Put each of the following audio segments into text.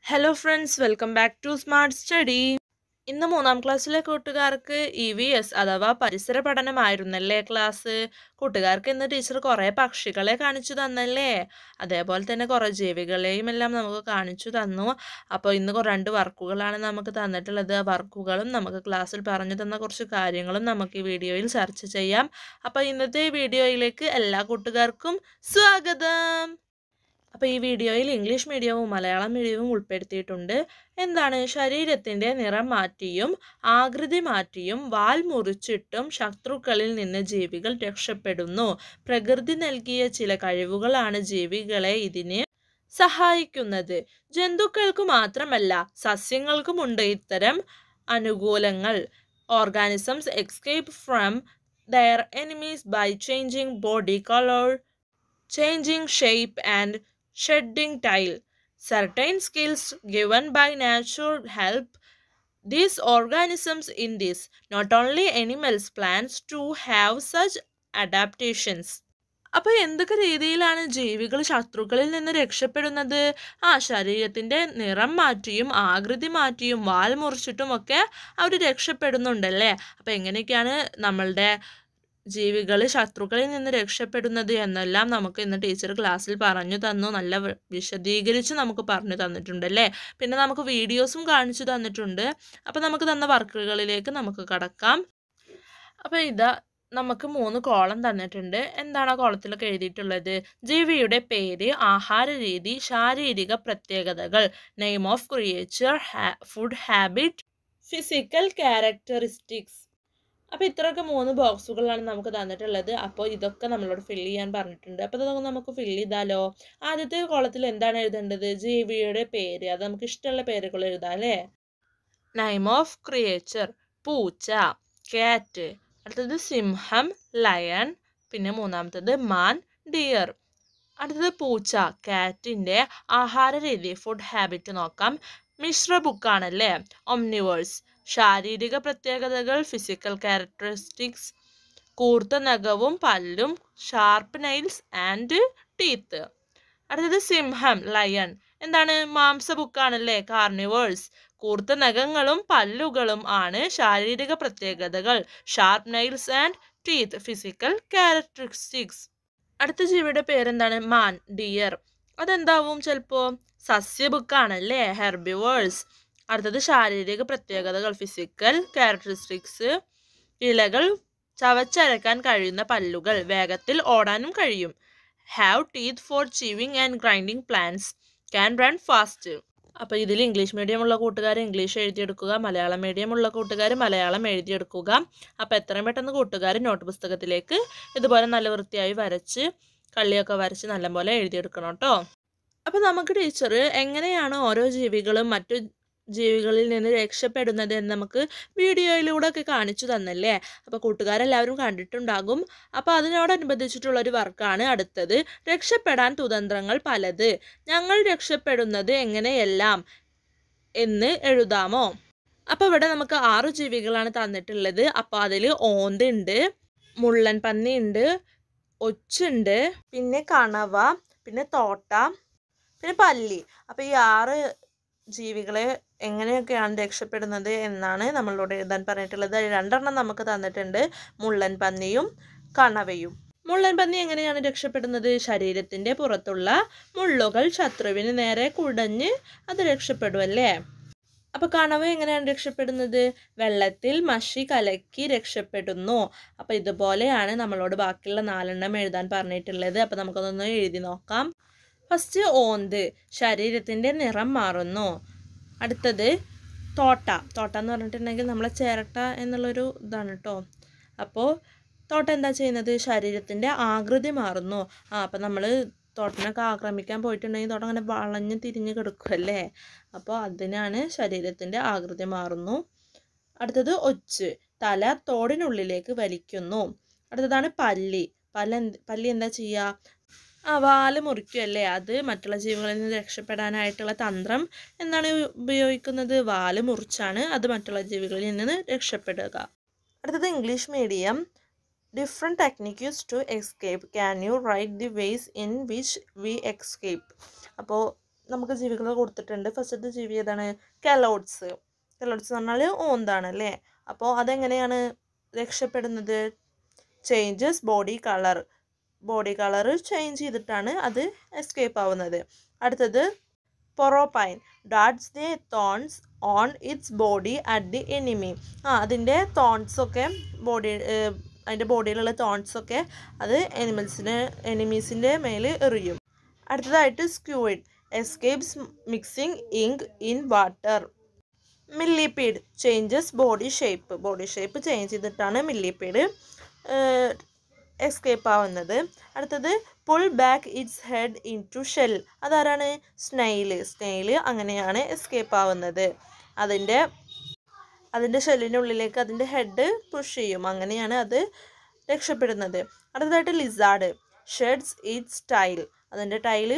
Hello friends, welcome back to Smart Study. ഇന്ന് മൂന്നാം ക്ലാസ്സിലെ കൂട്ടുകാർക്ക് EVS അഥവാ പരിസര പഠനമായിരുന്നല്ലേ ക്ലാസ്. കൂട്ടുകാർക്ക് ഇന്ന് ടീച്ചർ കുറേ പക്ഷികളെ കാണിച്ചു തന്നല്ലേ, അതേപോലെ തന്നെ കുറേ ജീവികളെയും എല്ലാം നമുക്ക് കാണിച്ചു തന്നു. അപ്പോൾ ഇന്ന് രണ്ട് വർക്കുകളാണ് നമുക്ക് തന്നിട്ടുള്ളത്. വർക്കുകളും നമുക്ക് ക്ലാസ്സിൽ പറഞ്ഞു തന്ന കുറച്ച് കാര്യങ്ങളും നമുക്ക് ഈ വീഡിയോയിൽ ചർച്ച ചെയ്യാം. അപ്പോൾ ഇന്നത്തെ വീഡിയോയിലേക്ക് എല്ലാ കൂട്ടുകാർക്കും സ്വാഗതം. അപ്പോൾ ഈ വീഡിയോയിൽ ഇംഗ്ലീഷ് മീഡിയവും മലയാളം മീഡിയവും ഉൾപ്പെടുത്തിയിട്ടുണ്ട്. എന്താണ്? ശരീരത്തിൻ്റെ നിറം മാറ്റിയും ആകൃതി മാറ്റിയും വാൽ മുറിച്ചിട്ടും ശത്രുക്കളിൽ നിന്ന് ജീവികൾ രക്ഷപ്പെടുന്നു. പ്രകൃതി നൽകിയ ചില കഴിവുകളാണ് ജീവികളെ ഇതിന് സഹായിക്കുന്നത്. ജന്തുക്കൾക്ക് മാത്രമല്ല സസ്യങ്ങൾക്കുമുണ്ട് ഇത്തരം അനുകൂലങ്ങൾ. Organisms escape from their enemies by changing body color, changing shape and shedding tail. Certain skills given by nature help these organisms in this. Not only animals, plants too have such adaptations. അപ്പോൾ എന്തൊക്കെ രീതിയിലാണ് ജീവികൾ ശത്രുക്കളിൽ നിന്ന് രക്ഷപ്പെടുന്നത്? ശരീരത്തിൻ്റെ നിറം മാറ്റിയും ആകൃതി മാറ്റിയും വാൽ മുറിച്ചിട്ടും ഒക്കെ അവർ രക്ഷപ്പെടുന്നുണ്ടല്ലേ. അപ്പോൾ എങ്ങനെയൊക്കെയാണ് നമ്മളുടെ ജീവികൾ ശത്രുക്കളിൽ നിന്ന് രക്ഷപ്പെടുന്നത് എന്നെല്ലാം നമുക്ക് ഇന്ന് ടീച്ചർ ക്ലാസ്സിൽ പറഞ്ഞു തന്നു. നല്ല വിശദീകരിച്ച് നമുക്ക് പറഞ്ഞു തന്നിട്ടുണ്ടല്ലേ. പിന്നെ നമുക്ക് വീഡിയോസും കാണിച്ചു തന്നിട്ടുണ്ട്. അപ്പോൾ നമുക്ക് തന്ന വർക്കുകളിലേക്ക് നമുക്ക് കടക്കാം. അപ്പോൾ ഇതാ നമുക്ക് 3 കോളം തന്നിട്ടുണ്ട്. എന്താണ് ആ കോളത്തിലൊക്കെ എഴുതിയിട്ടുള്ളത്? ജീവിയുടെ പേര്, ആഹാര രീതി, ശാരീരിക പ്രത്യേകതകൾ, name of creature, food habit, physical characteristics. അപ്പോൾ ഇത്രയൊക്കെ 3 ബോക്സുകളാണ് നമുക്ക് തന്നിട്ടുള്ളത്. അപ്പോൾ ഇതൊക്കെ നമ്മളോട് ഫില്ല് ചെയ്യാൻ പറഞ്ഞിട്ടുണ്ട്. അപ്പോൾ ഇതൊക്കെ നമുക്ക് ഫില്ല് ചെയ്താലോ? ആദ്യത്തെ കോളത്തിൽ എന്താണ് എഴുതേണ്ടത്? ജീവിയുടെ പേര്. അത് നമുക്ക് ഇഷ്ടമുള്ള പേരുകൾ എഴുതാം അല്ലേ. നെയിം ഓഫ് ക്രിയേച്ചർ പൂച്ച, കാറ്റ്. അടുത്തത് സിംഹം, ലയൺ. പിന്നെ മൂന്നാമത്തത് മാൻ, ഡിയർ. അടുത്തത് പൂച്ച, കാറ്റിൻ്റെ ആഹാര രീതി, ഫുഡ് ഹാബിറ്റ് നോക്കാം. മിശ്ര ബുക്കാണല്ലേ, ഒംനിവേഴ്സ്. ശാരീരിക പ്രത്യേകതകൾ, ഫിസിക്കൽ ക്യാരക്ടറിസ്റ്റിക്സ്, കൂർത്ത നഖവും പല്ലും, ഷാർപ്പ് നെയിൽസ് ആൻഡ് ടീത്ത്. അടുത്തത് സിംഹം, ലയൺ. എന്താണ്? മാംസ ബുക്കാണല്ലേ, കാർണിവേഴ്സ്. കൂർത്ത നഖങ്ങളും പല്ലുകളും ആണ് ശാരീരിക പ്രത്യേകതകൾ. Sharp nails and teeth, physical characteristics. അടുത്ത ജീവിയുടെ പേരെന്താണ്? മാൻ, ഡിയർ. അതെന്താവും ചിലപ്പോൾ? സസ്യ ബുക്കാണല്ലേ, ഹെർബിവേഴ്സ്. അടുത്തത് ശാരീരിക പ്രത്യേകതകൾ, ഫിസിക്കൽ ക്യാരക്ടറിസ്റ്റിക്സ്. ഇലകൾ ചവച്ചരക്കാൻ കഴിയുന്ന പല്ലുകൾ, വേഗത്തിൽ ഓടാനും കഴിയും. Have teeth for chewing and grinding plants, can run fast. അപ്പോൾ ഇതിൽ ഇംഗ്ലീഷ് മീഡിയം ഉള്ള കൂട്ടുകാർ ഇംഗ്ലീഷ് എഴുതിയെടുക്കുക, മലയാളം മീഡിയം ഉള്ള കൂട്ടുകാർ മലയാളം എഴുതിയെടുക്കുക. അപ്പോൾ എത്രയും പെട്ടെന്ന് കൂട്ടുകാർ നോട്ട് പുസ്തകത്തിലേക്ക് ഇതുപോലെ നല്ല വൃത്തിയായി വരച്ച് കള്ളിയൊക്കെ വരച്ച് നല്ലപോലെ എഴുതിയെടുക്കണം കേട്ടോ. അപ്പോൾ നമുക്ക് ടീച്ചർ എങ്ങനെയാണ് ഓരോ ജീവികളും മറ്റു ജീവികളിൽ നിന്ന് രക്ഷപ്പെടുന്നത് എന്ന് നമുക്ക് വീഡിയോയിലൂടെ ഒക്കെ കാണിച്ചു തന്നല്ലേ. അപ്പോൾ കൂട്ടുകാരെല്ലാവരും കണ്ടിട്ടുണ്ടാകും. അപ്പോൾ അതിനോടനുബന്ധിച്ചിട്ടുള്ളൊരു വർക്കാണ് അടുത്തത്. രക്ഷപ്പെടാൻ കുതന്ത്രങ്ങൾ പലത്, ഞങ്ങൾ രക്ഷപ്പെടുന്നത് എങ്ങനെയെല്ലാം എന്ന് എഴുതാമോ? അപ്പോൾ ഇവിടെ നമുക്ക് 6 ജീവികളാണ് തന്നിട്ടുള്ളത്. അപ്പോൾ അതിൽ ഓന്തുണ്ട്, മുള്ളൻ പന്നിയുണ്ട്, ഒച്ചുണ്ട്, പിന്നെ കണവ, പിന്നെ തോട്ട, പിന്നെ പല്ലി. അപ്പോൾ ഈ 6 ജീവികളെ എങ്ങനെയൊക്കെയാണ് രക്ഷപ്പെടുന്നത് എന്നാണ് നമ്മളോട് എഴുതാൻ പറഞ്ഞിട്ടുള്ളത്. 2 നമുക്ക് തന്നിട്ടുണ്ട്, മുള്ളൻ പന്നിയും കണവയും. മുള്ളൻ പന്നി എങ്ങനെയാണ് രക്ഷപ്പെടുന്നത്? ശരീരത്തിൻ്റെ പുറത്തുള്ള മുള്ളുകൾ ശത്രുവിന് നേരെ കുടഞ്ഞ് അത് രക്ഷപ്പെടുമല്ലേ. അപ്പോൾ കണവ എങ്ങനെയാണ് രക്ഷപ്പെടുന്നത്? വെള്ളത്തിൽ മഷി കലക്കി രക്ഷപ്പെടുന്നു. അപ്പോൾ ഇതുപോലെയാണ് നമ്മളോട് ബാക്കിയുള്ള 4 എഴുതാൻ പറഞ്ഞിട്ടുള്ളത്. അപ്പോൾ നമുക്കതൊന്ന് എഴുതി നോക്കാം. ഫസ്റ്റ് ഓന്ത്, ശരീരത്തിൻ്റെ നിറം മാറുന്നു. അടുത്തത് തോട്ട. തോട്ട എന്ന് പറഞ്ഞിട്ടുണ്ടെങ്കിൽ നമ്മളെ ചേരട്ട എന്നുള്ളൊരു ഇതാണ് കേട്ടോ. അപ്പോൾ തോട്ട എന്താ ചെയ്യുന്നത്? ശരീരത്തിൻ്റെ ആകൃതി മാറുന്നു. അപ്പോൾ നമ്മൾ തോട്ടനൊക്കെ ആക്രമിക്കാൻ പോയിട്ടുണ്ടെങ്കിൽ തോട്ടം അങ്ങനെ വളഞ്ഞ് തിരിഞ്ഞ് കിടക്കുമല്ലേ. അപ്പോൾ അതിനാണ് ശരീരത്തിൻ്റെ ആകൃതി മാറുന്നു. അടുത്തത് ഒച്ച്, തല തോടിനുള്ളിലേക്ക് വലിക്കുന്നു. അടുത്തതാണ് പല്ലി. പല്ലി എന്താ ചെയ്യുക? വാല് മുറിക്കുകയല്ലേ. അത് മറ്റുള്ള ജീവികളിൽ നിന്ന് രക്ഷപ്പെടാനായിട്ടുള്ള തന്ത്രം എന്നാണ് ഉപയോഗിക്കുന്നത്. വാല് മുറിച്ചാണ് അത് മറ്റുള്ള ജീവികളിൽ നിന്ന് രക്ഷപ്പെടുക. അടുത്തത് English medium. Different technique use to escape, can you write the ways in which we escape. അപ്പോൾ നമുക്ക് ജീവികളെ കൊടുത്തിട്ടുണ്ട്. ഫസ്റ്റത്തെ ജീവി ഏതാണ്? കലോട്സ്. കലോട്സ് എന്ന് പറഞ്ഞാൽ ഓന്താണ് അല്ലേ? അപ്പോൾ അതെങ്ങനെയാണ് രക്ഷപ്പെടുന്നത്? Changes body colour. Body colour change ചെയ്തിട്ടാണ് അത് എസ്കേപ്പ് ആവുന്നത്. അടുത്തത് porcupine. Darts the thorns on its body at the enemy. അതിൻ്റെ തോൺസൊക്കെ അതിൻ്റെ ബോഡിയിലുള്ള തോൺസൊക്കെ അത് എനിമീസിൻ്റെ മേൽ എറിയും. അടുത്തതായിട്ട് squid. Escapes mixing ink in water. Millipede changes body shape. Body shape change ചെയ്തിട്ടാണ് മില്ലിപീഡ് എസ്കേപ്പ് ആവുന്നത്. അടുത്തത് pull back its head into shell. അതാരാണ്? സ്നെയിൽ അങ്ങനെയാണ് എസ്കേപ്പ് ആവുന്നത്. അതിൻ്റെ ഷെല്ലിൻ്റെ ഉള്ളിലേക്ക് അതിൻ്റെ ഹെഡ് പുഷ് ചെയ്യും. അങ്ങനെയാണ് അത് രക്ഷപ്പെടുന്നത്. അടുത്തതായിട്ട് ലിസാർഡ്. Sheds its tail. അതിൻ്റെ ടൈല്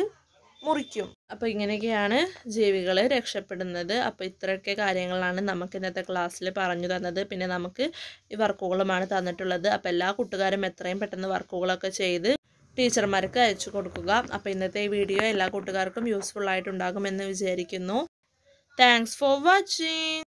മുറിക്കും. അപ്പോൾ ഇങ്ങനെയൊക്കെയാണ് ജീവികൾ രക്ഷപ്പെടുന്നത്. അപ്പോൾ ഇത്രയൊക്കെ കാര്യങ്ങളാണ് നമുക്ക് ഇന്നത്തെ ക്ലാസ്സിൽ പറഞ്ഞു തന്നത്. പിന്നെ നമുക്ക് ഈ വർക്കുകളുമാണ് തന്നിട്ടുള്ളത്. അപ്പോൾ എല്ലാ കൂട്ടുകാരും എത്രയും പെട്ടെന്ന് വർക്കുകളൊക്കെ ചെയ്ത് ടീച്ചർമാർക്ക് അയച്ചു കൊടുക്കുക. അപ്പോൾ ഇന്നത്തെ ഈ വീഡിയോ എല്ലാ കൂട്ടുകാർക്കും യൂസ്ഫുൾ ആയിട്ടുണ്ടാകുമെന്ന് വിചാരിക്കുന്നു. Thanks for watching.